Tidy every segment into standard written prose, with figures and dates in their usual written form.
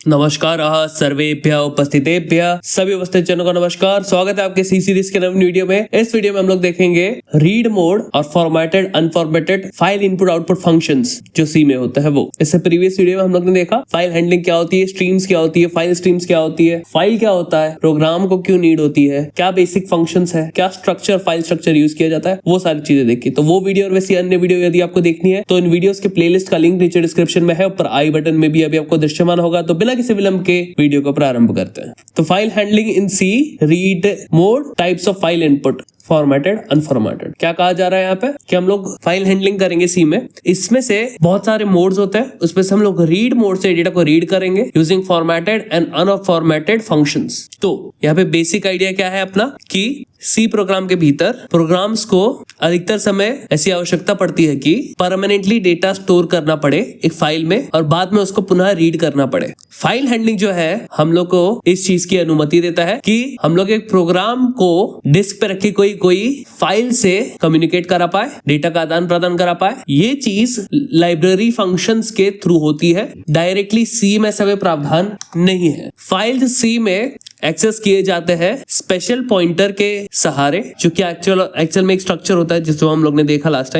नमस्कार सर्वेभ्य उपस्थितेभ्य सभी उपस्थित जनों को नमस्कार। स्वागत है आपके सी सीरीज के नए वीडियो में। इस वीडियो में हम लोग देखेंगे रीड मोड और formatted unformatted file input output functions जो सी में होता है वो। इससे प्रीवियस वीडियो में हम लोग ने देखा फाइल हैंडलिंग क्या होती है, स्ट्रीम्स क्या होती है, फाइल स्ट्रीम्स क्या होती है, फाइल क्या होता है, प्रोग्राम को क्यों नीड होती है, क्या बेसिक फंक्शंस है, क्या स्ट्रक्चर फाइल स्ट्रक्चर यूज किया जाता है, वो सारी चीजें देखी। तो वो वीडियो और वैसी अन्य वीडियो यदि आपको देखनी है तो इन वीडियोस के प्लेलिस्ट का लिंक नीचे डिस्क्रिप्शन में है, ऊपर आई बटन में भी अभी आपको दृश्यमान होगा। तो बिना किसी विलंब के वीडियो को प्रारंभ करते हैं। तो file handling in C, read mode, types of file input, formatted unformatted. क्या कहा जा रहा है यहाँ पे कि हम लोग फाइल हैंडलिंग करेंगे सी में। इसमें से बहुत सारे मोड्स होते हैं, उसमें से हम लोग रीड मोड से डेटा को रीड करेंगे using formatted and unformatted functions. तो यहाँ पे बेसिक आइडिया क्या है अपना कि सी प्रोग्राम के भीतर प्रोग्राम्स को अधिकतर समय ऐसी आवश्यकता पड़ती है कि परमानेंटली डेटा स्टोर करना पड़े एक फाइल में और बाद में उसको पुनः रीड करना पड़े। फाइल हैंडलिंग जो है हम लोग को इस चीज की अनुमति देता है कि हम लोग एक प्रोग्राम को डिस्क पे रखी कोई फाइल से कम्युनिकेट करा पाए, डेटा का आदान प्रदान करा पाए। ये चीज लाइब्रेरी फंक्शंस के थ्रू होती है, डायरेक्टली सी में ऐसा प्रावधान नहीं है। फाइल सी में एक्सेस किए जाते हैं स्पेशल पॉइंटर के सहारे, जो कि एक्चुअल में एक स्ट्रक्चर होता है जिसको हम लोग ने देखा लास्ट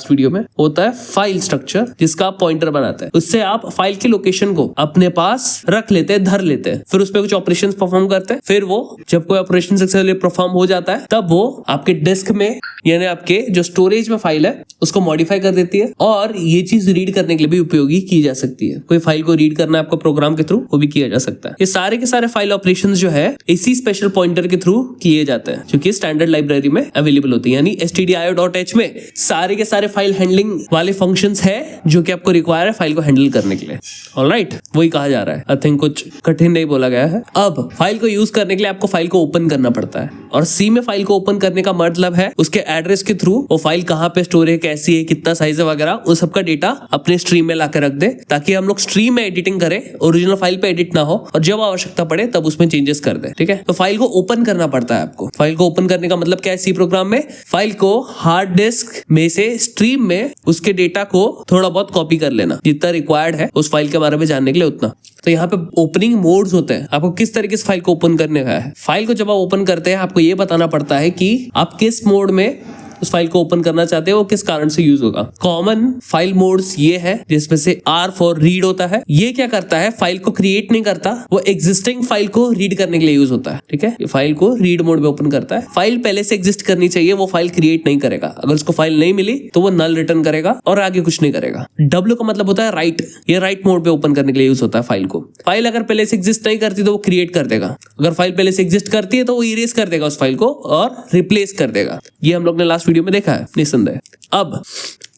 वीडियो में, होता है फाइल स्ट्रक्चर जिसका आप पॉइंटर बनाते हैं। उससे आप फाइल की लोकेशन को अपने पास रख लेते हैं, धर लेते हैं, फिर उस पर कुछ ऑपरेशंस परफॉर्म करते हैं। फिर वो जब कोई ऑपरेशन सक्सेसफुली परफॉर्म हो जाता है तब वो आपके डिस्क में यानी आपके जो स्टोरेज में फाइल है उसको मॉडिफाई कर देती है और ये चीज रीड करने के लिए भी उपयोगी की जा सकती है। कोई फाइल को रीड करना है आपको प्रोग्राम के थ्रू, वो भी किया जा सकता है। ये सारे के सारे फाइल ऑपरेशंस जो है इसी स्पेशल पॉइंटर के थ्रू किए जाते हैं जो कि स्टैंडर्ड लाइब्रेरी में अवेलेबल होती है। यानी stdio.h में सारे के सारे फाइल हैंडलिंग वाले फंक्शंस है जो कि आपको रिक्वायर है फाइल को हैंडल करने के लिए। ऑलराइट, वही कहा जा रहा है। आई थिंक कुछ कठिन नहीं बोला गया है। अब फाइल को यूज करने के लिए आपको फाइल को ओपन करना पड़ता है और सी में फाइल को ओपन करने का मतलब है उसके एड्रेस के थ्रू वो फाइल कहाँ पे स्टोर है, कैसी है, कितना साइज है वगैरह, उस सबका डेटा अपने स्ट्रीम में लाकर रख दे ताकि हम लोग स्ट्रीम में एडिटिंग करें, ओरिजिनल फाइल पे एडिट ना हो और जब आवश्यकता पड़े तब उसमें चेंजेस कर दे। ठीक है, तो फाइल को ओपन करना पड़ता है आपको। फाइल को ओपन करने का मतलब क्या है सी प्रोग्राम में? फाइल को हार्ड डिस्क में से स्ट्रीम में उसके डेटा को थोड़ा बहुत कॉपी कर लेना, जितना रिक्वायर्ड है उस फाइल के बारे में जानने के लिए उतना। तो यहाँ पे ओपनिंग मोड्स होते हैं, आपको किस तरीके से फाइल को ओपन करने का है। फाइल को जब आप ओपन करते हैं आपको ये बताना पड़ता है कि आप किस मोड में उस फाइल को ओपन करना चाहते हैं, वो किस कारण से यूज होगा। कॉमन फाइल मोड्स ये है जिसमें से R फॉर रीड होता है। ये क्या करता है, फाइल को क्रिएट नहीं करता, वो एग्जिस्टिंग फाइल को रीड करने के लिए यूज होता है। ठीक है, ये फाइल को रीड मोड में ओपन करता है। फाइल पहले से एग्जिस्ट करनी चाहिए, वो फाइल क्रिएट नहीं करेगा। अगर उसको फाइल नहीं मिली तो वो नल रिटर्न करेगा और आगे कुछ नहीं करेगा। W का मतलब होता है राइट, ये राइट मोड पे ओपन करने के लिए यूज होता है फाइल को। फाइल अगर पहले से एग्जिस्ट नहीं करती तो वो क्रिएट कर देगा, अगर फाइल पहले से एग्जिस्ट करती है तो वो इरेज कर देगा उस फाइल को और रिप्लेस कर देगा। ये हम लोग ने लास्ट वीडियो में देखा है निसंदेह। अब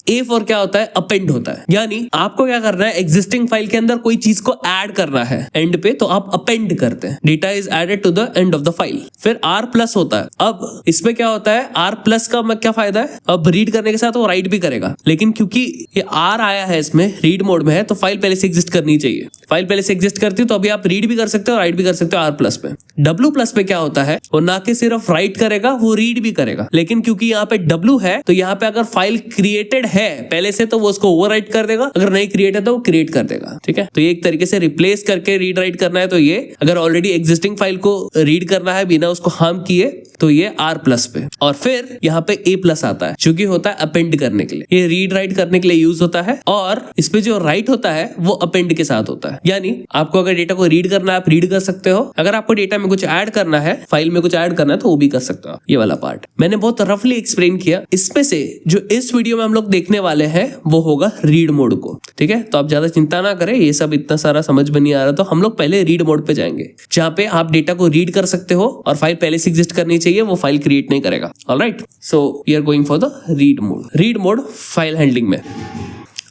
A फॉर क्या होता है, अपेंड होता है। यानी आपको क्या करना है, एग्जिस्टिंग फाइल के अंदर कोई चीज को ऐड करना है एंड पे, तो आप अपेंड करते हैं, data is added to the end of the file. फिर R प्लस होता है। अब इसमें क्या होता है, R प्लस का क्या फायदा है, अब रीड करने के साथ वो राइट भी करेगा, लेकिन क्योंकि ये R आया है इसमें रीड मोड में है तो फाइल पहले से एग्जिस्ट करनी चाहिए। फाइल पहले से एग्जिस्ट करती है तो अभी आप रीड भी कर सकते हो, राइट भी कर सकते हो R प्लस पे। W प्लस पे क्या होता है, वो ना कि सिर्फ राइट करेगा, वो रीड भी करेगा, लेकिन क्योंकि यहाँ पे W है तो यहाँ पे अगर फाइल क्रिएटेड है पहले से तो वो उसको ओवरराइट कर देगा, अगर नहीं क्रिएट है तो वो क्रिएट कर देगा। ठीक है, तो ये एक तरीके से रिप्लेस करके रीड राइट करना है तो ये, अगर ऑलरेडी एग्जिस्टिंग फाइल को रीड करना है बिना उसको हार्म किए तो ये R प्लस पे। और फिर यहाँ पे A प्लस आता है जो कि होता है अपेंड करने के लिए, ये रीड राइट करने के लिए यूज होता है और इसपे जो राइट होता है वो अपेंड के साथ होता है। यानी आपको अगर डेटा को रीड करना है आप रीड कर सकते हो, अगर आपको डेटा में कुछ ऐड करना है, फाइल में कुछ ऐड करना है तो वो भी कर सकते हो। ये वाला पार्ट मैंने बहुत रफली एक्सप्लेन किया। इसमें से जो इस वीडियो में हम लोग देखने वाले हैं वो होगा रीड मोड को। ठीक है, तो आप ज्यादा चिंता ना करें, ये सब इतना सारा समझ में नहीं आ रहा तो हम लोग पहले रीड मोड पे जाएंगे जहां पे आप डेटा को रीड कर सकते हो और फाइल पहले से एग्जिस्ट करनी चाहिए, वो फाइल क्रिएट नहीं करेगा। Alright, so we are going for the read mode. Read mode file handling में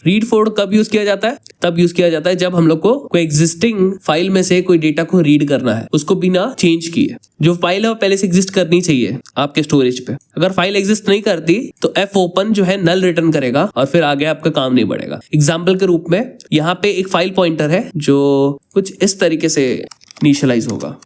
रीड मोड कब यूज किया जाता है, तब यूज किया जाता है जब हम लोग को कोई एग्जिस्टिंग फाइल में से कोई डेटा को रीड करना है, उसको बिना चेंज किए। जो फाइल है वो पहले से एग्जिस्ट करनी चाहिए आपके स्टोरेज पे। अगर फाइल एग्जिस्ट नहीं करती तो F ओपन जो है नल रिटर्न करेगा और फिर आगे आपका काम नहीं बढ़ेगा। एग्जाम्पल के रूप में यहाँ पे एक फाइल पॉइंटर है जो कुछ इस तरीके से इनिशियलाइज होगा।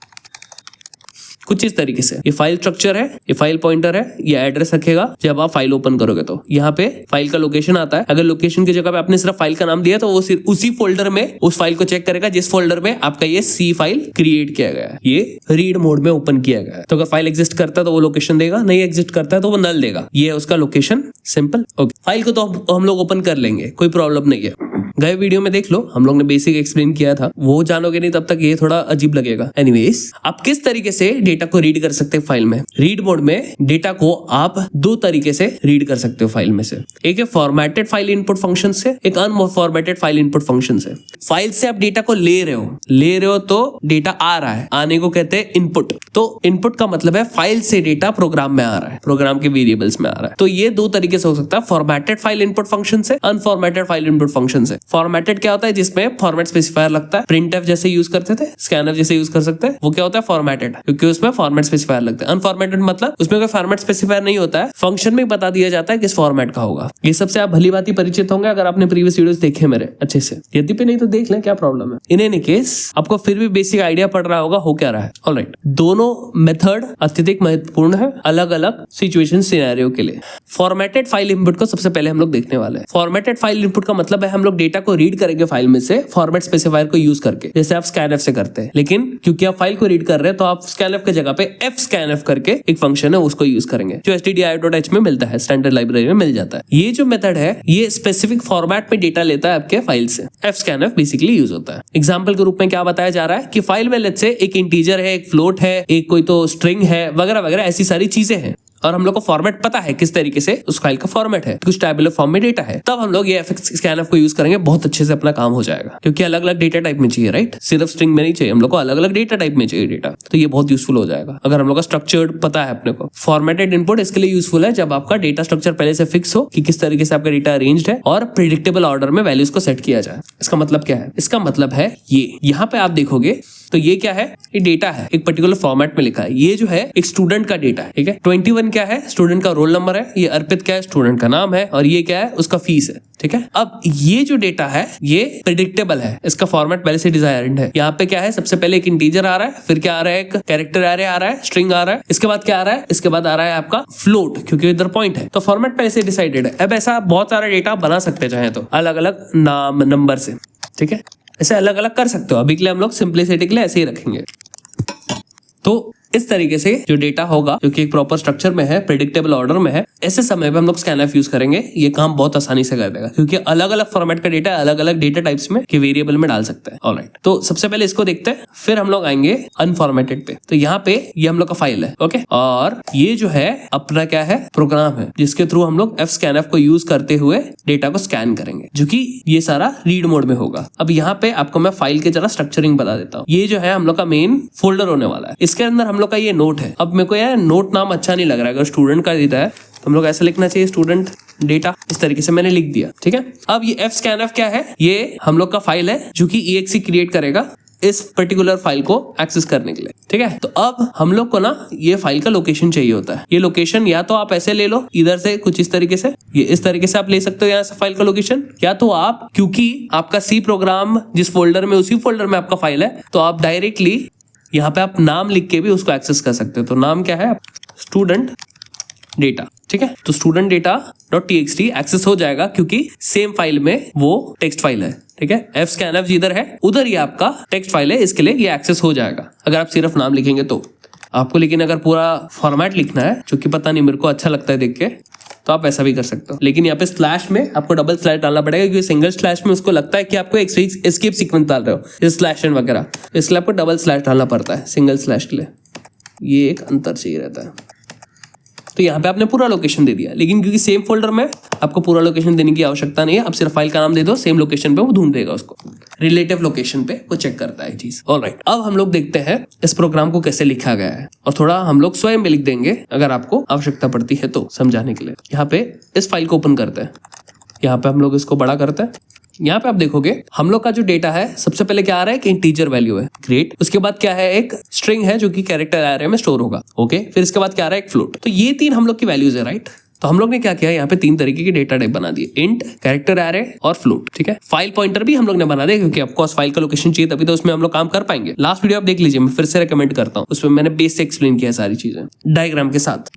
कुछ इस तरीके से। ये फाइल स्ट्रक्चर है, ये फाइल पॉइंटर है, ये एड्रेस रखेगा जब आप फाइल ओपन करोगे तो। यहाँ पे फाइल का लोकेशन आता है। अगर लोकेशन की जगह पे आपने सिर्फ फाइल का नाम दिया तो वो सिर्फ उसी फोल्डर में उस फाइल को चेक करेगा जिस फोल्डर में आपका ये सी फाइल क्रिएट किया गया है, ये रीड मोड में ओपन किया गया है। तो अगर फाइल एग्जिस्ट करता है तो वो लोकेशन देगा, नहीं एग्जिस्ट करता है तो वो नल देगा। ये है उसका लोकेशन, सिंपल। ओके, फाइल को तो हम लोग ओपन कर लेंगे, कोई प्रॉब्लम नहीं है। गए वीडियो में देख लो, हम लोग ने बेसिक एक्सप्लेन किया था, वो जानोगे नहीं तब तक ये थोड़ा अजीब लगेगा। एनीवेज, आप किस तरीके से डेटा को रीड कर सकते हैं फाइल में? रीड मोड में डेटा को आप दो तरीके से रीड कर सकते हो फाइल में से। एक है फॉर्मेटेड फाइल इनपुट फंक्शन से, एक अनफॉर्मेटेड फाइल इनपुट फंक्शन से। फाइल से आप डेटा को ले रहे हो तो डेटा आ रहा है, आने को कहते हैं इनपुट। तो इनपुट का मतलब है फाइल से डेटा प्रोग्राम में आ रहा है, प्रोग्राम के वेरिएबल्स में आ रहा है। तो ये दो तरीके से हो सकता है, फॉर्मेटेड फाइल इनपुट फंक्शन से, अनफॉर्मेटेड फाइल इनपुट फंक्शन से। फॉर्मेटेड क्या होता है? जिसमें फॉर्मेट स्पेसिफायर लगता है। प्रिंटफ जैसे यूज करते थे, स्कैनफ जैसे यूज कर सकते हैं, वो क्या होता है? फॉर्मेटेड, क्योंकि उसमें फॉर्मेट स्पेसिफायर लगता है। अनफॉर्मेटेड मतलब उसमें कोई फॉर्मेट स्पेसिफायर नहीं होता है, फंक्शन में बता दिया जाता है किस फॉर्मेट का होगा। ये सबसे आप भली भांति परिचित होंगे अगर आपने प्रीवियस वीडियोस देखे मेरे अच्छे से। यदि पे नहीं तो देख लें, क्या प्रॉब्लम है। इन एनी केस आपको फिर भी बेसिक आइडिया पड़ रहा होगा हो क्या रहा है। ऑलराइट, दोनों मेथड अत्यधिक महत्वपूर्ण है अलग अलग सिचुएशन सिनेरियो के लिए। फॉर्मेटेड फाइल इनपुट को सबसे पहले हम लोग देखने वाले हैं। फॉर्मेटेड फाइल इनपुट का मतलब है हम लोग डेटा को रीड करेंगे फाइल में से फॉर्मेट स्पेसिफायर को यूज करके, जैसे आप स्कैनफ से करते हैं। लेकिन क्योंकि आप फाइल को रीड कर रहे हैं तो आप स्कैनफ की जगह पे fscanf करके एक फंक्शन है उसको यूज करेंगे, जो stdio.h में मिलता है, स्टैंडर्ड लाइब्रेरी में मिल जाता है। ये जो मेथड है ये स्पेसिफिक फॉर्मेट में डेटा लेता है आपके फाइल से। fscanf बेसिकली यूज होता है। एग्जाम्पल के रूप में क्या बताया जा रहा है कि फाइल में लेट्स से एक इंटीजर है, एक फ्लोट है, एक कोई तो स्ट्रिंग है, वगैरह वगैरह ऐसी सारी चीजें हैं, और हम लोग को फॉर्मेट पता है किस तरीके से उस फाइल का फॉर्मेट है, कुछ टेबुलर फॉर्म में डेटा है। तब हम लोग ये fscanf को यूज करेंगे, बहुत अच्छे से अपना काम हो जाएगा, क्योंकि अलग अलग डेटा टाइप में चाहिए, राइट? सिर्फ स्ट्रिंग में नहीं चाहिए, हम लोग को अलग अलग डेटा टाइप में चाहिए डेटा। तो ये बहुत यूजफुल हो जाएगा अगर हम लोग का स्ट्रक्चर्ड पता है अपने को। फॉर्मेटेड इनपुट इसके लिए यूजफुल है जब आपका डेटा स्ट्रक्चर पहले से फिक्स हो कि किस तरीके से आपका डेटा अरेंज्ड है और प्रिडिक्टेबल ऑर्डर में वैल्यूज को सेट किया जाए। इसका मतलब क्या है? इसका मतलब है ये यहाँ पे आप देखोगे तो ये क्या है? ये डेटा है, एक पर्टिकुलर फॉर्मेट में लिखा है। ये जो है एक स्टूडेंट का डेटा है, ठीक है। 21 क्या है? स्टूडेंट का रोल नंबर है। ये अर्पित क्या है? स्टूडेंट का नाम है। और ये क्या है? उसका फीस है, ठीक है। अब ये जो डेटा है ये प्रेडिक्टेबल है, इसका फॉर्मेट पहले से डिजायर्ड है। यहाँ पे क्या है? सबसे पहले एक इंटीजर आ रहा है, फिर क्या आ रहा है? एक कैरेक्टर एरे आ रहा है, स्ट्रिंग आ रहा है, इसके बाद क्या आ रहा है? इसके बाद आ रहा है आपका फ्लोट, क्योंकि इधर पॉइंट है। तो फॉर्मेट पहले से डिसाइडेड है। अब ऐसा बहुत सारा डेटा बना सकते चाहे तो अलग अलग नाम नंबर से, ठीक है। ऐसे अलग अलग कर सकते हो। अभी के लिए हम लोग सिंप्लिसिटी के लिए ऐसे ही रखेंगे। तो इस तरीके से जो डेटा होगा जो कि एक प्रॉपर स्ट्रक्चर में है, प्रेडिक्टेबल ऑर्डर में है, ऐसे समय पे हम लोग स्कैनफ यूज करेंगे। ये काम बहुत आसानी से कर देगा, क्योंकि अलग अलग फॉर्मेट का डेटा अलग अलग डेटा टाइप्स में के वेरिएबल में डाल सकते हैं। ऑलराइट, तो सबसे पहले इसको देखते हैं, फिर हम लोग आएंगे अनफॉर्मेटेड पे। तो यहाँ पे ये हम लोग का फाइल है, ओके। और ये जो है अपना क्या है? प्रोग्राम है, जिसके थ्रू हम लोग fscanf को यूज करते हुए डेटा को स्कैन करेंगे, जो कि ये सारा रीड मोड में होगा। अब यहाँ पे आपको मैं फाइल के जरा स्ट्रक्चरिंग बता देता हूँ। ये जो है हम लोग का मेन फोल्डर होने वाला है। इसके अंदर हम लोग का ये नोट है। अब मेरे को यार नोट नाम अच्छा नहीं लग रहा है, अगर स्टूडेंट का देता है तो हम लोग ऐसा लिखना चाहिए, स्टूडेंट डेटा। इस तरीके से मैंने लिख दिया, ठीक है। अब ये fscanf क्या है? ये हम लोग का फाइल है जो कि exe क्रिएट करेगा इस पर्टिकुलर फाइल को एक्सेस करने के लिए, ठीक है। तो अब हम लोग को ना ये फाइल का लोकेशन चाहिए होता है। ये लोकेशन या तो आप ऐसे ले लो इधर से, कुछ इस तरीके से, ये इस तरीके से आप ले सकते हो यहाँ से फाइल का लोकेशन, या तो आप, क्योंकि आपका सी प्रोग्राम जिस फोल्डर में, उसी फोल्डर में आपका फाइल है, तो आप डायरेक्टली यहाँ पे आप नाम लिख के भी उसको एक्सेस कर सकते हो। तो नाम क्या है? स्टूडेंट डेटा, ठीक है। तो स्टूडेंट डेटा .txt एक्सेस हो जाएगा, क्योंकि सेम फाइल में वो टेक्स्ट फाइल है, ठीक है। fscanf जिधर है उधर ये आपका टेक्स्ट फाइल है, इसके लिए ये एक्सेस हो जाएगा अगर आप सिर्फ नाम लिखेंगे तो आपको। लेकिन अगर पूरा फॉर्मेट लिखना है, जो कि पता नहीं मेरे को अच्छा लगता है देख के, तो आप ऐसा भी कर सकते हो। लेकिन यहाँ पे स्लैश में आपको डबल स्लैश डालना पड़ेगा, क्योंकि सिंगल स्लैश में उसको लगता है कि आपको एक एस्केप सीक्वेंस डाल रहे हो, जैसे स्लैश एंड वगैरह, इसलिए आपको डबल स्लैश डालना पड़ता है सिंगल स्लैश के लिए। ये एक अंतर चाहिए रहता है। तो यहाँ पे आपने पूरा लोकेशन दे दिया, लेकिन क्योंकि सेम फोल्डर में आपको पूरा लोकेशन देने की आवश्यकता नहीं है। आप सिर्फ फाइल का नाम दे दो, सेम लोकेशन पे वो ढूंढ देगा उसको, रिलेटिव लोकेशन पे वो चेक करता है चीज। ऑलराइट, अब हम लोग देखते हैं इस प्रोग्राम को कैसे लिखा गया है, और थोड़ा हम लोग स्वयं में लिख देंगे अगर आपको आवश्यकता पड़ती है तो, समझाने के लिए। यहाँ पे इस फाइल को ओपन करते हैं, यहाँ पे हम लोग इसको बड़ा करते हैं। यहाँ पे आप देखोगे हम लोग का जो डेटा है, सबसे पहले क्या आ रहा है? कि इंटीजर वैल्यू है, ग्रेट। उसके बाद क्या है? एक स्ट्रिंग है जो कि कैरेक्टर एरे में स्टोर होगा, ओके। फिर इसके बाद क्या आ रहा है? एक फ्लोट। तो ये तीन हम लोग की वैल्यूज है, राइट। तो हम लोग ने क्या किया, यहाँ पे 3 तरीके के डेटा टाइप बना दिए, इंट, कैरेक्टर एरे और फ्लोट। ठीक है, फाइल पॉइंटर भी हम लोग ने बना दिया क्योंकि ऑफकोर्स फाइल का लोकेशन चाहिए, तभी तो उसमें हम लोग काम कर पाएंगे। लास्ट वीडियो आप देख लीजिए, मैं फिर से रिकमेंड करता हूँ, उसमें मैंने बेस से एक्सप्लेन किया सारी चीजें डायग्राम के साथ।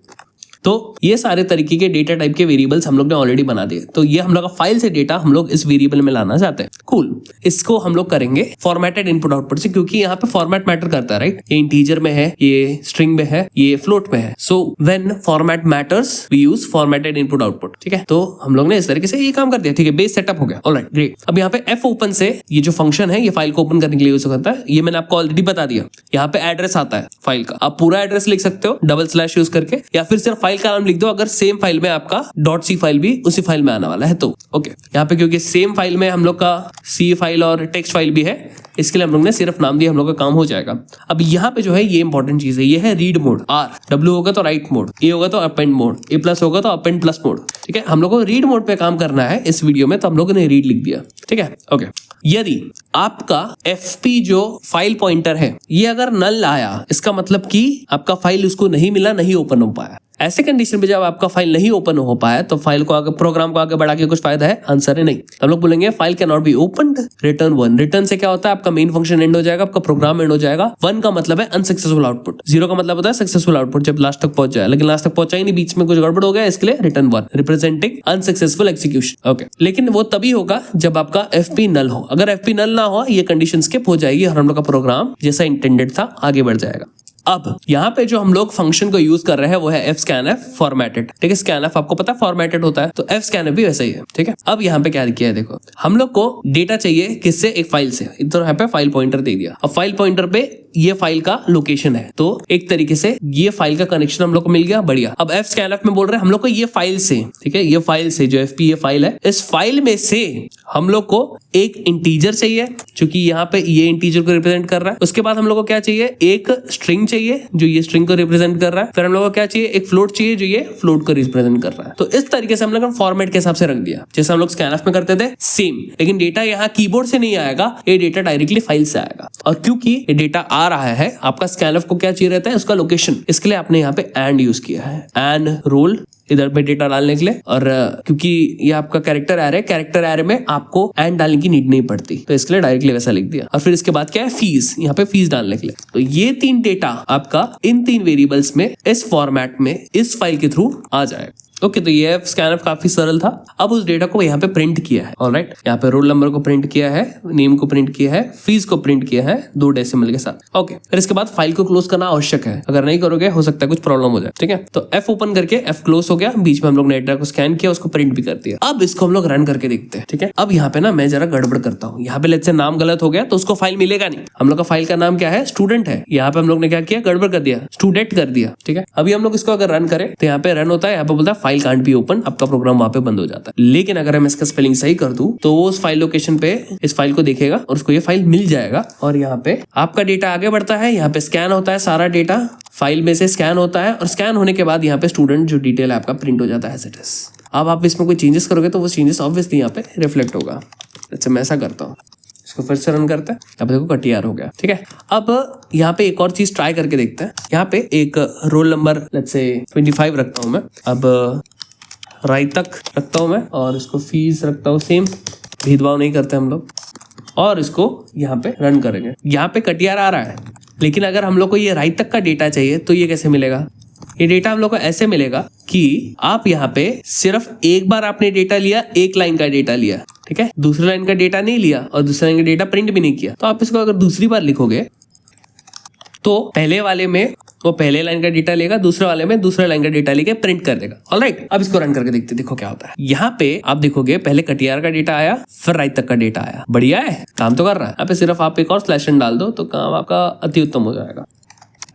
तो ये सारे तरीके के डेटा टाइप के वेरिएबल्स हम लोग ने ऑलरेडी बना दिए। तो ये हम लोग का फाइल से डेटा हम लोग इस वेरिएबल में लाना चाहते हैं। कूल, इसको हम लोग करेंगे फॉर्मेटेड इनपुट आउटपुट से, क्योंकि यहाँ पे फॉर्मेट मैटर करता है, राइट। ये इंटीजर में है, ये स्ट्रिंग में है, ये फ्लोट में है। So when format matters we use formatted input output. ठीक है, तो हम लोग ने इस तरीके से ये काम कर दिया। ठीक है, बेस सेटअप हो गया। Alright, great. अब यहाँ पे एफ ओपन से ये जो फंक्शन है, ये फाइल को ओपन करने के लिए यूज होता है। ये मैंने आपको ऑलरेडी बता दिया। यहाँ पे एड्रेस आता है फाइल का, आप पूरा एड्रेस लिख सकते हो डबल/ यूज करके, या फिर सिर्फ फाइल का नाम लिख दो अगर सेम फाइल में आपका .c फाइल भी उसी फाइल में आने वाला है तो। ओके, यहाँ पे क्योंकि सेम फाइल में हम लोग का C फाइल और टेक्स्ट फाइल भी है, इसके लिए हम लोग ने सिर्फ नाम दिया, हम लोग का काम हो जाएगा। अब यहाँ पे जो है ये इंपॉर्टेंट चीज है, ये है रीड मोड। R, W होगा तो राइट मोड, A होगा तो अपेंड मोड, A+ होगा तो अपेंड प्लस मोड। ठीक है, हम लोग को रीड मोड पे काम करना है इस वीडियो में, तो हम लोगों ने रीड लिख दिया। ठीक है, ओके। यदि आपका FP जो फाइल पॉइंटर है ये अगर नल आया, इसका मतलब कि आपका फाइल उसको नहीं मिला, नहीं ओपन हो पाया। ऐसे कंडीशन पे जब आपका फाइल नहीं ओपन हो पाया तो फाइल को आगे, प्रोग्राम को आगे बढ़ा के कुछ फायदा है? आंसर है नहीं। हम लोग बोलेंगे file can not be opened, return 1। Return से क्या होता है, आपका मेन फंक्शन एंड हो जाएगा, आपका प्रोग्राम एंड हो जाएगा। 1 का मतलब है अनसक्सेसफुल आउटपुट, 0 का मतलब होता है सक्सेसफुल आउटपुट, जब लास्ट तक पहुंच जाए। लेकिन लास्ट तक पहुंचा ही नहीं, बीच में कुछ गड़बड़ हो गया, इसके लिए return 1 representing unsuccessful execution. Okay, लेकिन वो तभी होगा जब आपका FP नल हो। अगर FP नल ना हो, ये कंडीशन स्किप हो जाएगी और हम लोग का प्रोग्राम जैसा इंटेंडेड था आगे बढ़ जाएगा। अब यहाँ पे जो हम लोग फंक्शन को यूज कर रहे हैं वो है fscanf फॉर्मेटेड। ठीक है, scanf आपको पता है फॉर्मेटेड होता है, तो fscanf भी वैसा ही है। ठीक है, अब यहाँ पे क्या किया है, देखो हम लोग को डेटा चाहिए किससे, एक फाइल से। इधर यहाँ पे फाइल पॉइंटर दे दिया। अब फाइल पॉइंटर पे ये फाइल का लोकेशन है, तो एक तरीके से ये फाइल का कनेक्शन हम लोग को मिल गया, बढ़िया। अब fscanf में बोल रहे हैं हम लोग को ये फाइल से, ठीक है, ये फाइल से जो FP ये फाइल है, इस फाइल में से हम लोग को एक इंटीजर चाहिए, क्योंकि यहाँ पे ये इंटीजर को रिप्रेजेंट कर रहा है। उसके बाद हम लोग को क्या चाहिए, एक स्ट्रिंग चाहिए जो ये स्ट्रिंग को रिप्रेजेंट कर रहा है। फिर हम लोग को क्या चाहिए, एक फ्लोट चाहिए जो ये फ्लोट को रिप्रेजेंट कर रहा है। तो इस तरीके से हम लोग फॉर्मेट के हिसाब से रख दिया, जैसे हम लोग scanf में करते थे सेम। लेकिन डेटा यहाँ कीबोर्ड से नहीं आएगा, ये डेटा डायरेक्टली फाइल से आएगा। और क्योंकि ये डेटा आ रहा है, आपका scanf को क्या चाहिए रहता है, उसका लोकेशन। इसके लिए आपने यहाँ पे एंड यूज किया है, एंड रोल इधर पे डेटा डालने के लिए। और क्योंकि ये आपका कैरेक्टर एरे, कैरेक्टर एरे में आपको एंड डालने की नीड नहीं पड़ती, तो इसके लिए डायरेक्टली वैसा लिख दिया। और फिर इसके बाद क्या है, फीस, यहाँ पे फीस डालने के लिए। तो ये 3 डेटा आपका इन 3 वेरिएबल्स में इस फॉर्मेट में इस फाइल के थ्रू आ जाएगा। ओके, तो ये scanf काफी सरल था। अब उस डेटा को यहाँ पे प्रिंट किया है। ऑलराइट, यहाँ पे रोल नंबर को प्रिंट किया है, नेम को प्रिंट किया है, फीस को प्रिंट किया है 2 डेसिमल के साथ। ओके, फिर इसके बाद फाइल को क्लोज करना आवश्यक है, अगर नहीं करोगे हो सकता है कुछ प्रॉब्लम हो जाए। ठीक है, तो F ओपन करके F क्लोज हो गया, बीच में हम लोग ने डेटा को स्कैन किया, उसको प्रिंट भी कर दिया। अब इसको हम लोग रन करके देखते हैं। ठीक है, अब यहाँ पे ना मैं जरा गड़बड़ करता हूँ। यहाँ पे लेट्स से नाम गलत हो गया तो उसको फाइल मिलेगा नहीं। हम लोग का फाइल का नाम क्या है, स्टूडेंट है। यहाँ पे हम लोग ने क्या किया, गड़बड़ कर दिया, स्टूडेंट कर दिया। ठीक है, अभी हम लोग इसको अगर रन करें तो यहाँ पे रन होता है, यहाँ पे बोलता है फाइल कांट बी ओपन, आपका प्रोग्राम वहां पे बंद हो जाता है। लेकिन अगर हम इसका स्पेलिंग सही कर दूं तो वो उस फाइल लोकेशन पे इस फाइल को देखेगा और उसको ये फाइल मिल जाएगा। और यहाँ पे आपका डेटा आगे बढ़ता है, यहाँ पे स्कैन होता है, सारा डेटा फाइल में से स्कैन होता है, और स्कैन होने के बाद यहाँ पे स्टूडेंट जो डिटेल है आपका प्रिंट हो जाता है एज इट इज। अब आप इसमें कोई चेंजेस करोगे तो वो चेंजेस ऑब्वियसली यहाँ पे रिफ्लेक्ट होगा। अच्छा, मैं ऐसा करता हूँ, इसको फिर से रन करते हैं। अब देखो कटियार हो गया। ठीक है, अब यहाँ पे एक और चीज ट्राई करके देखते हैं। यहाँ पे एक रोल नंबर लेट्स से 25 रखता हूँ मैं, अब राइट तक रखता हूँ मैं, और इसको फीस रखता हूँ सेम, भेदभाव नहीं करते हम लोग। और इसको यहाँ पे रन करेंगे। यहाँ पे कटियार आ रहा है, लेकिन अगर हम लोग को ये राइट तक का डेटा चाहिए तो ये कैसे मिलेगा, ये डेटा हम लोग को ऐसे मिलेगा कि आप यहाँ पे सिर्फ एक बार आपने डेटा लिया, एक लाइन का डेटा लिया, ठीक है, दूसरी लाइन का डेटा नहीं लिया और दूसरी लाइन का डेटा प्रिंट भी नहीं किया। तो आप इसको अगर दूसरी बार लिखोगे तो पहले वाले में वो पहले लाइन का डेटा लेगा, दूसरे वाले में दूसरे लाइन का डेटा लेके प्रिंट कर देगा। ऑलराइट, अब इसको रन करके देखते, देखो क्या होता है। यहाँ पे आप देखोगे पहले कटियार का डेटा आया, फिर राइट तक का डेटा आया। बढ़िया है, काम तो कर रहा है। यहाँ पे सिर्फ आप एक और स्लैश एन डाल दो तो काम आपका अति उत्तम हो जाएगा,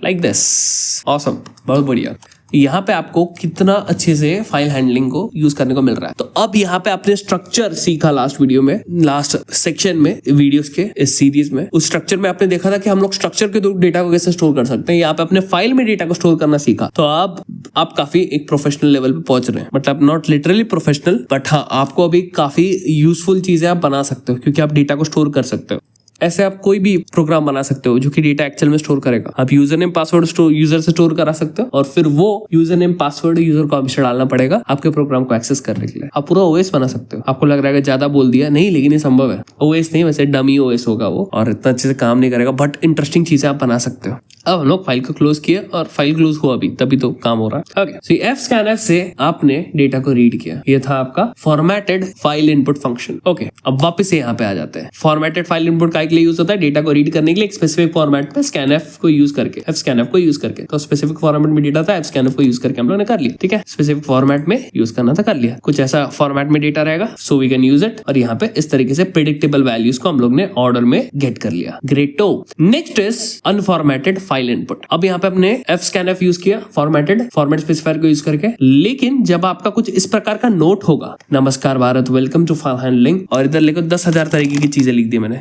लाइक दिस। ऑसम, बहुत बढ़िया। यहाँ पे आपको कितना अच्छे से फाइल हैंडलिंग को यूज करने को मिल रहा है। तो अब यहाँ पे आपने स्ट्रक्चर सीखा लास्ट वीडियो में, लास्ट सेक्शन में वीडियोस के इस सीरीज में। उस स्ट्रक्चर में आपने देखा था कि हम लोग स्ट्रक्चर के थ्रू डेटा को कैसे स्टोर कर सकते हैं। यहाँ पे अपने फाइल में डेटा को स्टोर करना सीखा। तो अब आप काफी एक प्रोफेशनल लेवल पे पहुंच रहे हैं, मतलब नॉट लिटरली प्रोफेशनल, बट हाँ आपको अभी काफी यूजफुल चीजें आप बना सकते हो क्योंकि आप डेटा को स्टोर कर सकते हो। ऐसे आप कोई भी प्रोग्राम बना सकते हो जो कि डेटा एक्सेल में स्टोर करेगा। आप यूजर नेम पासवर्ड यूजर से स्टोर करा सकते हो और फिर वो यूजर नेम पासवर्ड यूजर को हमेशा डालना पड़ेगा आपके प्रोग्राम को एक्सेस करने के लिए। आप पूरा ओएस बना सकते हो। आपको लग रहा है कि ज्यादा बोल दिया, नहीं, लेकिन ये संभव है। ओएस नहीं, वैसे डमी ओएस होगा वो और इतना अच्छे से काम नहीं करेगा, बट इंटरेस्टिंग चीजें आप बना सकते हो। अब हम लोग फाइल को क्लोज किया और फाइल क्लोज हुआ अभी, तभी तो काम हो रहा है। ओके, सो fscanf से आपने डेटा को रीड किया। ये था आपका formatted file input function. Okay, अब वापस से यहाँ पे आ जाते हैं। फॉर्मेटेड फाइल इनपुट का के लिए यूज होता है डेटा को रीड करने के लिए एक स्पेसिफिक फॉर्मेट पे scanf को यूज करके, fscanf को यूज करके। तो स्पेसिफिक फॉर्मेट में डेटा था, fscanf को यूज करके हम लोग ने कर लिया। ठीक है, स्पेसिफिक फॉर्मेट में यूज करना था, कर लिया। कुछ ऐसा फॉर्मेट में डेटा रहेगा, so we can use it. और यहाँ पे इस तरीके से प्रेडिक्टेबल वैल्यूज को हम लोग ने ऑर्डर में गेट कर लिया। Great. Next is unformatted file input. अब यहाँ पे अपने fscanf यूज किया फॉर्मेटेड फॉर्मेट स्पेसिफायर को यूज करके, लेकिन जब आपका कुछ इस प्रकार का नोट होगा, नमस्कार Bharat, welcome to file handling, और इधर लिखो 10,000 तरीके की चीजें लिख दी मैंने।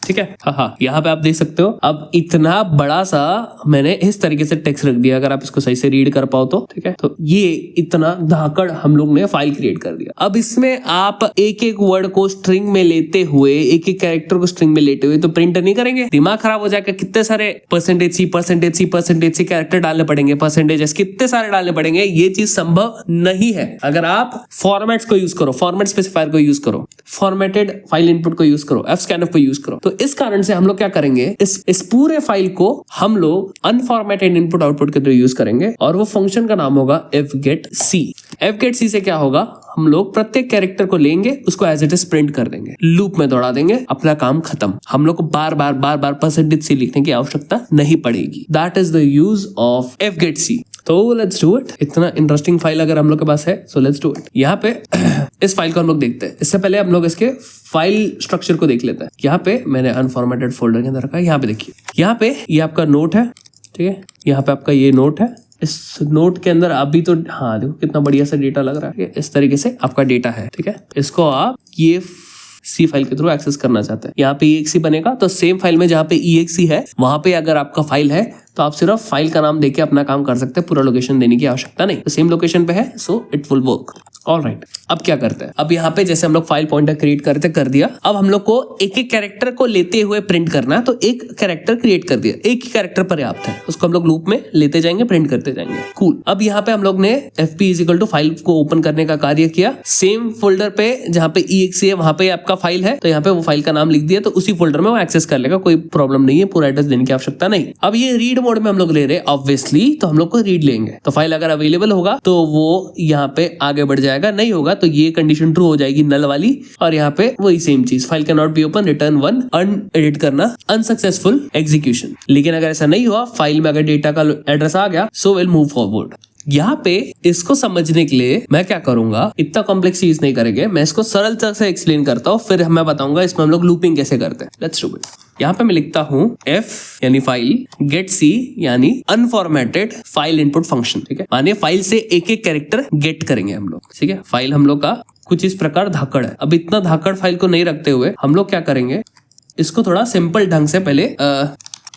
ठीक है, हाँ, यहाँ पे आप देख सकते हो। अब इतना बड़ा सा मैंने इस तरीके से टेक्स्ट रख दिया, अगर आप इसको सही से रीड कर पाओ तो। ठीक है, तो ये इतना धाकड़ हम लोग ने फाइल क्रिएट कर दिया। अब इसमें आप एक एक वर्ड को स्ट्रिंग में लेते हुए, एक एक कैरेक्टर को स्ट्रिंग में लेते हुए तो प्रिंट नहीं करेंगे, दिमाग खराब हो जाएगा। कितने सारे %C कैरेक्टर डालने पड़ेंगे, %s कितने सारे डालने पड़ेंगे। ये चीज संभव नहीं है अगर आप फॉर्मेट्स को यूज करो, फॉर्मेट स्पेसिफायर को यूज करो, फॉर्मेटेड फाइल इनपुट को यूज करो, fscanf को यूज करो। तो इस कारण से हम लोग क्या करेंगे, इस पूरे फाइल को हम लोग अनफॉर्मेटेड इनपुट आउटपुट के थ्रू यूज करेंगे और वो फंक्शन का नाम होगा fgetc। fgetc से क्या होगा, हम लोग प्रत्येक कैरेक्टर को लेंगे, उसको एज इट इज प्रिंट कर देंगे, लूप में दौड़ा देंगे, अपना काम खत्म। हम लोग को बार बार %c लिखने की आवश्यकता नहीं पड़ेगी। That is the use of fgetc। तो लेट्स डू इट। इतना इंटरेस्टिंग फाइल अगर हम लोग के पास है, सो लेट्स डू इट। यहाँ पे इस फाइल को हम लोग देखते हैं। इससे पहले हम लोग इसके फाइल स्ट्रक्चर को देख लेते हैं। यहाँ पे मैंने अनफॉर्मेटेड फोल्डर के अंदर रखा है। यहाँ पे देखिए, यहाँ पे ये आपका नोट है। ठीक है, यहाँ पे आपका ये नोट है। इस नोट के अंदर अभी तो, हाँ देखो कितना बढ़िया सा डेटा लग रहा है। इस तरीके से आपका डेटा है। ठीक है, इसको आप ये सी फाइल के थ्रू एक्सेस करना चाहते हैं। यहाँ पे exe बनेगा, तो सेम फाइल में जहाँ पे exe है वहां पे अगर आपका फाइल है तो आप सिर्फ फाइल का नाम देके अपना काम कर सकते हैं, पूरा लोकेशन देने की आवश्यकता नहीं। तो सेम लोकेशन पे है, so it will work. Alright, अब क्या करते हैं, अब यहाँ पे जैसे हम लोग फाइल पॉइंटर क्रिएट करते कर दिया। अब हम लोग को एक एक कैरेक्टर को लेते हुए प्रिंट करना है, तो एक कैरेक्टर क्रिएट कर दिया। एक ही कैरेक्टर पर्याप्त है, उसको हम लोग लूप में लेते जाएंगे, प्रिंट करते जाएंगे। कूल। अब यहाँ पे हम लोग ने fp = फाइल को ओपन करने का कार्य किया। सेम फोल्डर पे जहाँ पे exe है वहां पे आपका फाइल है, तो यहाँ पे वो फाइल का नाम लिख दिया, तो उसी फोल्डर में वो एक्सेस कर लेगा, कोई प्रॉब्लम नहीं है, पूरा एड्रेस देने की आवश्यकता नहीं। अब ये रीड मोड में हम लोग ले रहे हैं ऑब्वियसली, तो हम लोग को रीड लेंगे। तो फाइल अगर अवेलेबल होगा तो वो यहाँ पे आगे बढ़ जाएगा, नहीं होगा तो ये कंडीशन ट्रू हो जाएगी, नल वाली। और यहाँ पे वही सेम चीज, file can not be open, return 1, अनएडिट करना, अनसक्सेसफुल एग्जीक्यूशन। लेकिन अगर ऐसा नहीं हुआ, फाइल में अगर डेटा का एड्रेस आ गया, सो विल मूव फॉरवर्ड। यहाँ पे इसको समझने के लिए मैं क्या करूंगा, इतना कॉम्प्लेक्स चीज नहीं करेंगे, मैं इसको सरलता से एक्सप्लेन करता हूँ, फिर मैं बताऊंगा इसमें हम लोग लूपिंग कैसे करते हैं। Let's do it. यहाँ पे मैं लिखता हूँ f यानी फाइल, गेट c यानी अनफॉर्मेटेड फाइल इनपुट फंक्शन। ठीक है, मानिए फाइल से एक एक कैरेक्टर गेट करेंगे हम लोग। ठीक है, फाइल हम लोग का कुछ इस प्रकार धाकड़ है। अब इतना धाकड़ फाइल को नहीं रखते हुए हम लोग क्या करेंगे, इसको थोड़ा सिंपल ढंग से पहले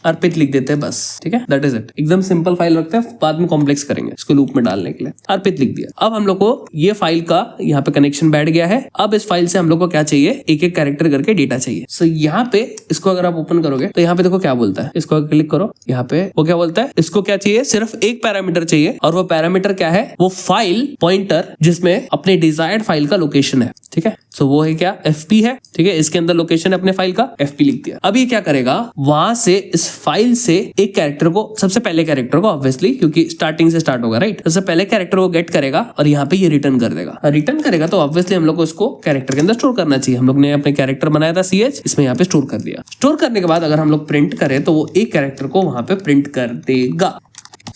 अर्पित लिख देते हैं बस। ठीक है, दैट इज इट। एकदम सिंपल फाइल रखते हैं, बाद में कॉम्प्लेक्स करेंगे इसको लूप में डालने के लिए। अर्पित लिख दिया। अब हम लोग को ये फाइल का यहाँ पे कनेक्शन बैठ गया है। अब इस फाइल से हम लोग को क्या चाहिए, एक एक कैरेक्टर करके डेटा चाहिए। सो यहाँ पे इसको अगर आप ओपन करोगे तो यहाँ पे देखो क्या बोलता है, इसको क्लिक करो, यहाँ पे वो क्या बोलता है, इसको क्या चाहिए, सिर्फ एक पैरामीटर चाहिए। और वो पैरामीटर क्या है, वो फाइल पॉइंटर जिसमें अपने डिजायर्ड फाइल का लोकेशन है। ठीक है, सो वो है क्या, fp है। ठीक है, इसके अंदर लोकेशन है अपने फाइल का, fp लिख दिया। अब ये क्या करेगा, वहां से इस फाइल से एक कैरेक्टर को, सबसे पहले कैरेक्टर को ऑब्वियसली, क्योंकि स्टार्टिंग से स्टार्ट होगा, राइट, सबसे पहले कैरेक्टर को गेट करेगा और यहाँ पे ये रिटर्न कर देगा। रिटर्न करेगा तो ऑब्वियसली हम लोग को इसको कैरेक्टर के अंदर स्टोर करना चाहिए। हम लोग ने अपने कैरेक्टर बनाया था ch, इसमें यहाँ पे स्टोर कर दिया। स्टोर करने के बाद अगर हम लोग प्रिंट करें तो वो एक कैरेक्टर को वहां पे प्रिंट कर देगा।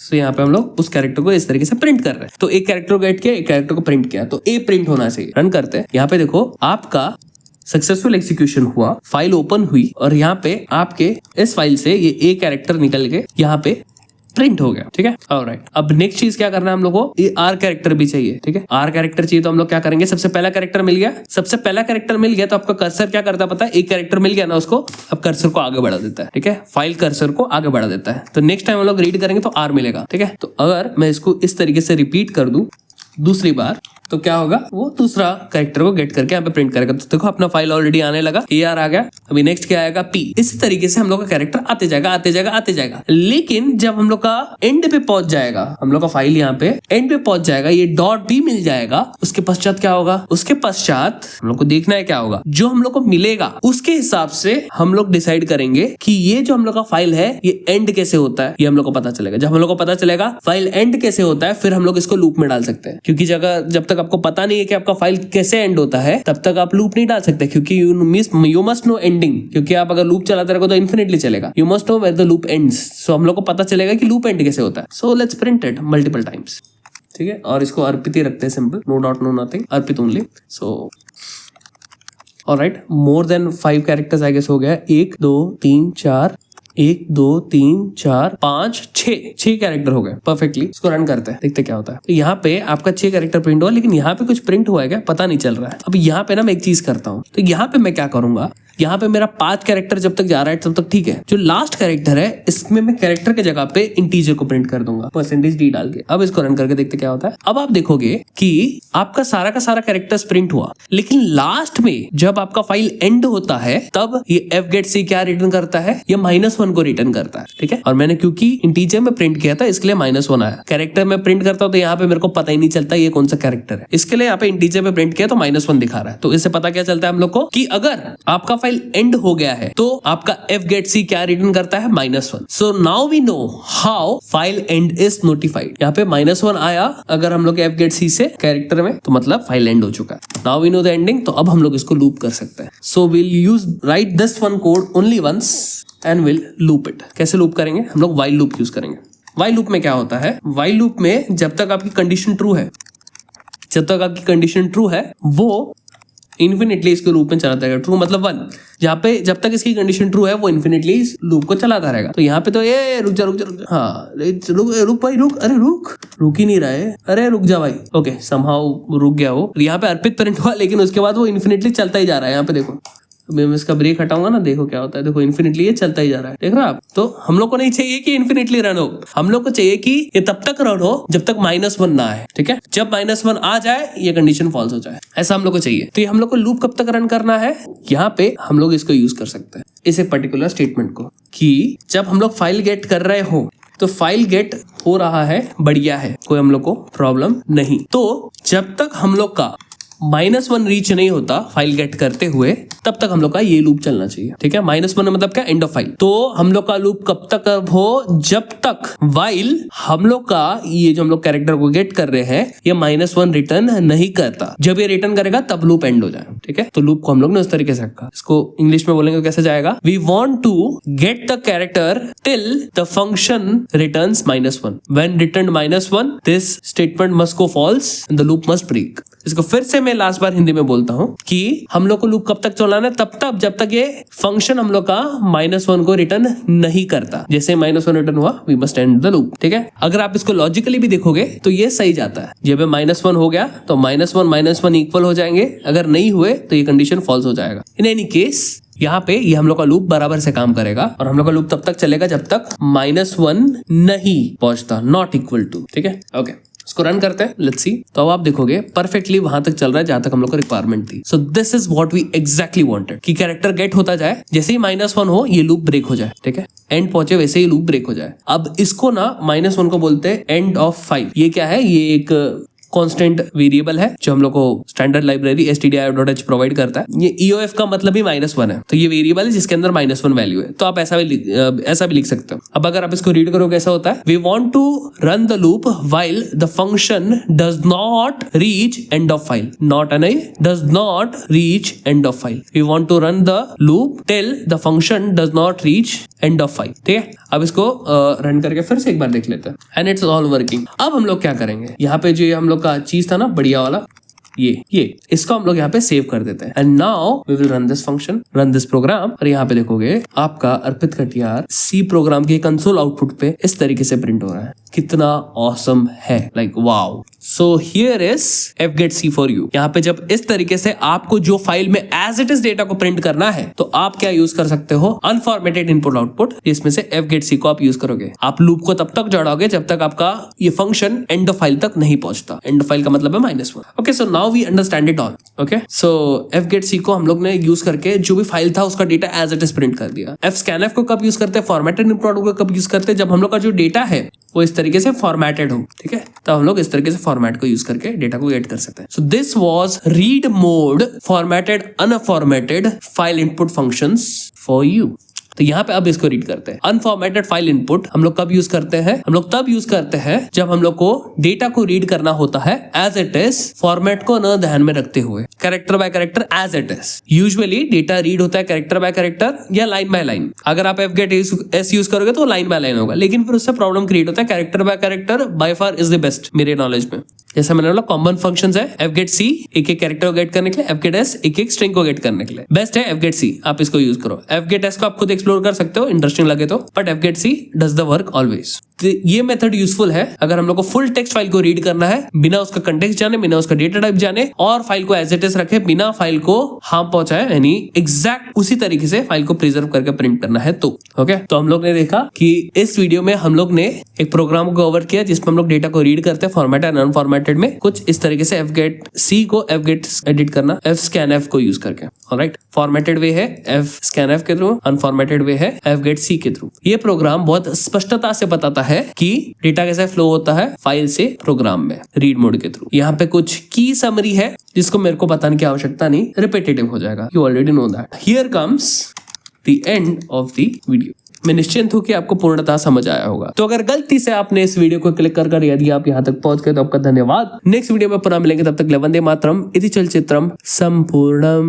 तो यहाँ पे हम लोग उस कैरेक्टर को इस तरीके से प्रिंट कर रहे हैं। तो एक कैरेक्टर को गेट किया, एक कैरेक्टर को प्रिंट किया, तो ए प्रिंट होना चाहिए। रन करते हैं। यहाँ पे देखो आपका सक्सेसफुल एग्जीक्यूशन हुआ, फाइल ओपन हुई और यहाँ पे आपके इस फाइल से ये ए कैरेक्टर निकल के यहाँ पे प्रिंट हो गया। ठीक है, ऑलराइट। अब नेक्स्ट चीज क्या करना है हम लोग को, ये आर कैरेक्टर भी चाहिए। ठीक है, आर कैरेक्टर चाहिए तो हम लोग क्या करेंगे, सबसे पहला कैरेक्टर मिल गया, सबसे पहला कैरेक्टर मिल गया तो आपका कर्सर क्या करता है पता है, एक कैरेक्टर मिल गया ना, उसको अब कर्सर को आगे बढ़ा देता है। ठीक है, फाइल कर्सर को आगे बढ़ा देता है। तो नेक्स्ट टाइम हम लोग रीड करेंगे तो आर मिलेगा। ठीक है, तो अगर मैं इसको इस तरीके से रिपीट कर दूं दूसरी बार, तो क्या होगा, वो दूसरा कैरेक्टर को गेट करके यहाँ पे प्रिंट करेगा। तो देखो अपना फाइल ऑलरेडी आने लगा, AR आ गया। अभी नेक्स्ट क्या आएगा, P। इसी तरीके से हम लोग का कैरेक्टर आते जाएगा आते जाएगा आते जाएगा। लेकिन जब हम लोग का एंड पे पहुंच जाएगा, हम लोग का फाइल यहाँ पे एंड पे पहुंच जाएगा, ये डॉट भी मिल जाएगा, उसके पश्चात क्या होगा, उसके पश्चात हम लोग को देखना है क्या होगा। जो हम लोग को मिलेगा उसके हिसाब से हम लोग डिसाइड करेंगे कि ये जो हम लोग का फाइल है ये एंड कैसे होता है, ये हम लोग को पता चलेगा। जब हम लोग को पता चलेगा फाइल एंड कैसे होता है, फिर हम लोग इसको लूप में डाल सकते हैं। क्योंकि जब तक आपको पता नहीं है कि आपका फाइल कैसे एंड होता है, तब तक आप लूप नहीं डाल सकते, क्योंकि यू मस्ट नो एंडिंग। क्योंकि आप अगर लूप चलाते रहोगे तो इन्फिनिटली चलेगा। You must know where the loop ends. So हम लोग को पता चलेगा कि लूप एंड कैसे होता है। So let's print it multiple times, ठीक है। और इसको अर्पित ही रखते हैं, simple, no dot no nothing, Arpit only. So alright, more than 5 characters I guess हो गया। 1 2 3 4 1 2 3 4 5 6 कैरेक्टर हो गए परफेक्टली। इसको रन करते हैं, देखते क्या होता है। तो यहाँ पे आपका 6 कैरेक्टर प्रिंट हुआ, लेकिन यहाँ पे कुछ प्रिंट हुआ है क्या पता नहीं चल रहा है। अब यहाँ पे ना मैं एक चीज करता हूँ। तो यहाँ पे मैं क्या करूंगा, यहाँ पे मेरा 5 कैरेक्टर जब तक जा रहा है तब तक ठीक है। जो लास्ट कैरेक्टर है इसमें मैं कैरेक्टर के जगह पे इंटीजर को प्रिंट कर दूंगा %d डाल के। अब इसको रन करके देखते क्या होता है। अब आप देखोगे कि आपका सारा का सारा कैरेक्टर्स प्रिंट हुआ, लेकिन लास्ट में जब आपका फाइल एंड होता है तब ये fgetc क्या रिटर्न करता है, ये -1 को रिटर्न करता है, ठीक है। और मैंने क्योंकि इंटीजर में प्रिंट किया था इसके लिए -1 आया। कैरेक्टर में प्रिंट करता हूं तो यहाँ पे मेरे को पता ही नहीं चलता ये कौन सा कैरेक्टर है, इसके लिए यहाँ पे इंटीजर में प्रिंट किया तो -1 दिखा रहा है। तो इससे पता क्या चलता है हम लोग को कि अगर आपका फाइल एंड हो गया है तो आपका fgetc क्या रिटर्न करता है, -1। So now we know how file end is notified. यहाँ पे -1 आया अगर हम लोग fgetc से कैरेक्टर में, तो मतलब फाइल एंड हो चुका है। Now we know the ending, तो अब हम लोग इसको लूप कर सकते हैं। So will use write this one code only once and will loop it. कैसे लूप करेंगे, हम लोग while लूप यूज करेंगे। while लूप में क्या होता है, while लूप में जब तक आपकी कंडीशन ट्रू है, वो इन्फिनिटली इसके लूप में चलाता रहेगा। ट्रू मतलब 1, जहाँ पे जब तक इसकी कंडीशन ट्रू है वो इन्फिनिटली इस लूप को चलाता रहेगा। तो यहाँ पे तो ये रुक जा, हाँ रुक भाई रुक, अरे रुक ही नहीं रहा है, अरे रुक जा भाई। ओके समहाउ रुक गया वो। यहाँ पे अर्पित प्रिंट हुआ, लेकिन उसके बाद वो इन्फिनिटली चलता ही जा रहा है। यहाँ पे देखो, मैं इसका ब्रेक हटाऊंगा ना, देखो क्या होता है। देखो इन्फिनिटली ये चलता ही जा रहा है, देख रहे हो आप। तो हम लोग को नहीं चाहिए कि इन्फिनिटली रन हो, हम लोग को चाहिए कि ये तब तक रन हो जब तक -1 ना आए, ठीक है। जब -1 आ जाए ये कंडीशन फॉल्स हो जाए, ऐसा हम लोग को चाहिए। तो ये हम लोग को लूप कब तक रन करना है, यहाँ पे हम लोग इसको यूज कर सकते हैं, इस एक पर्टिकुलर स्टेटमेंट को, कि जब हम लोग फाइल गेट कर रहे हो तो फाइल गेट हो रहा है, बढ़िया है, कोई हम लोग को प्रॉब्लम नहीं। तो जब तक हम लोग का -1 रीच नहीं होता फाइल गेट करते हुए, तब तक हम लोग का ये लूप चलना चाहिए, ठीक है। -1 मतलब क्या, एंड ऑफ फाइल। तो हम लोग का लूप कब तक हो, जब तक वाइल हम लोग का ये जो हम लोग कैरेक्टर को गेट कर रहे हैं ये -1 रिटर्न नहीं करता। जब ये रिटर्न करेगा तब लूप एंड हो जाए, ठीक है। तो लूप को हम लोग ने उस तरीके से रखा। इसको इंग्लिश में बोलेंगे कैसे जाएगा, we want to get the character till the function returns -1। When return -1 this statement must go false and the loop must break. इसको फिर से मैं लास्ट बार हिंदी में बोलता हूं कि हम लोग को लूप कब तक चलाना है, तब जब तक ये फंक्शन हम लोग का -1 को रिटर्न नहीं करता। जैसे -1 रिटर्न हुआ we must end the loop, ठीक है। अगर आप इसको लॉजिकली भी देखोगे तो ये सही जाता है। जब -1 हो गया तो -1 इक्वल हो जाएंगे, अगर नहीं हुए तो ये कंडीशन फॉल्स हो जाएगा। इन एनी केस यहाँ पे ये हम लोग का लूप बराबर से काम करेगा, और हम लोग का लूप तब तक चलेगा जब तक -1 नहीं पहुंचता, नॉट इक्वल टू, ठीक है। ओके इसको रन करते हैं, लेट्स सी। तो अब आप देखोगे परफेक्टली वहां तक चल रहा है जहां तक हम लोग को रिक्वायरमेंट थी। So this is what we exactly wanted, कि कैरेक्टर गेट होता जाए, जैसे ही -1 हो ये लूप ब्रेक हो जाए, ठीक है। एंड पहुंचे वैसे ही लूप ब्रेक हो जाए। अब इसको ना -1 को बोलते हैं एंड ऑफ फाइल। ये क्या है, ये एक कांस्टेंट वेरिएबल है जो हम लोग को स्टैंडर्ड लाइब्रेरी stdio.h प्रोवाइड करता है। ये EOF का मतलब ही -1 है, तो ये वेरिएबल है जिसके अंदर -1 वैल्यू है। तो आप ऐसा भी लिख सकते हो। अब अगर आप इसको रीड करो कैसा होता है, we want to run the loop while the function does not reach end of file, not an does not reach end of file. We want to run the loop till the function does not reach end of file, ठीक है। अब इसको run करके फिर से एक बार देख लेते हैं, एंड इट्स ऑल वर्किंग। अब हम लोग क्या करेंगे, यहाँ पे जो हम लोग का चीज था ना बढ़िया वाला, ये इसको हम लोग यहाँ पे सेव कर देते हैं। And now we will run this function, run this program. और यहाँ पे देखोगे आपका अर्पित कटियार सी प्रोग्राम के कंसोल आउटपुट पे इस तरीके से प्रिंट हो रहा है। कितना ऑसम है, like wow. So here is fgetc for you. यहाँ पे जब इस तरीके से आपको जो फाइल में एज इट इज डेटा को प्रिंट करना है तो आप क्या यूज कर सकते हो, अनफॉर्मेटेड इनपुट आउटपुट, जिसमें से fgetc को आप यूज करोगे। आप लूप को तब तक जोड़ोगे जब तक आपका ये फंक्शन एंड ऑफ फाइल तक नहीं पहुंचता। एंड ऑफ फाइल का मतलब है -1। Okay, so now we understand it all. Okay, so fgetc को हम लोग ने यूज करके जो भी फाइल था उसका data as it is print कर दिया। fscanf को कब यूज करते हैं, फॉर्मेटेड इनपुट आउटपुट को कब यूज करते हैं, जब हम लोग का जो डेटा है वो इस तरीके से फॉर्मेटेड हो। ठीक है, तो हम लोग इस तरीके से फॉर्मेट को यूज करके डेटा को गेट कर सकते हैं। So this was read mode formatted unformatted file input functions for you. तो यहाँ पे अब इसको रीड करते हैं। अनफॉर्मेटेड फाइल इनपुट हम लोग कब यूज करते हैं, हम लोग तब यूज करते हैं जब हम लोग को डेटा को रीड करना होता है एज इट इज, फॉर्मेट को न ध्यान में रखते हुए, character by character as it is. Usually data read होता है कैरेक्टर बाय कैरेक्टर या लाइन बाय लाइन। अगर आप fgetS यूज करोगे तो लाइन बाय लाइन होगा, लेकिन फिर उससे प्रॉब्लम क्रिएट होता है। Character by character by far is the best मेरे नॉलेज में। जैसा मैंने बोला कॉमन फंक्शंस है, fgetc एक एक कैरेक्टर को गेट करने के लिए, fgetS एक एक स्ट्रिंग को गेट करने के लिए। बेस्ट है fgetc, आप इसको यूज करो। fgetS को आप खुद एक्सप्लोर कर सकते हो, इंटरेस्टिंग लगे तो, but fgetc does the work always. ये मेथड यूजफुल है अगर हम लोग को फुल टेक्स्ट फाइल को रीड करना है बिना उसका कंटेक्स्ट जाने, बिना उसका डेटा टाइप जाने, और फाइल को एज इट इज रखे बिना फाइल को हार्म पहुंचाए, यानी एग्जैक्ट उसी तरीके से फाइल को प्रिजर्व करके प्रिंट करना है। तो ओके, तो हम लोग ने देखा कि इस वीडियो में हम लोग ने एक प्रोग्राम को कवर किया जिसमें हम लोग डेटा को रीड करते हैं फॉर्मेटेड एंड अनफॉर्मेटेड में, कुछ इस तरीके से fgetc को fget एडिट करना fscanf को यूज करके। ऑलराइट, फॉर्मेटेड वे है fscanf के थ्रू, अनफॉर्मेटेड वे है fgetc के थ्रू। ये प्रोग्राम बहुत स्पष्टता से बताता है कि डेटा कैसे फ्लो होता है फाइल से प्रोग्राम में रीड मोड के थ्रू। यहाँ पे कुछ की समरी है जिसको मेरे को बताने की आवश्यकता नहीं, रिपीटेटिव हो जाएगा, you already know that. Here comes the end of the video. मैं निश्चिंत हूं कि आपको पूर्णतः समझ आया होगा। तो अगर गलती से आपने इस वीडियो को क्लिक कर यदि आप यहाँ तक पहुंच गए तो आपका धन्यवाद। नेक्स्ट वीडियो में पुनः मिलेंगे, तब तक वंदे मातरम इति चलचित्रम संपूर्णम।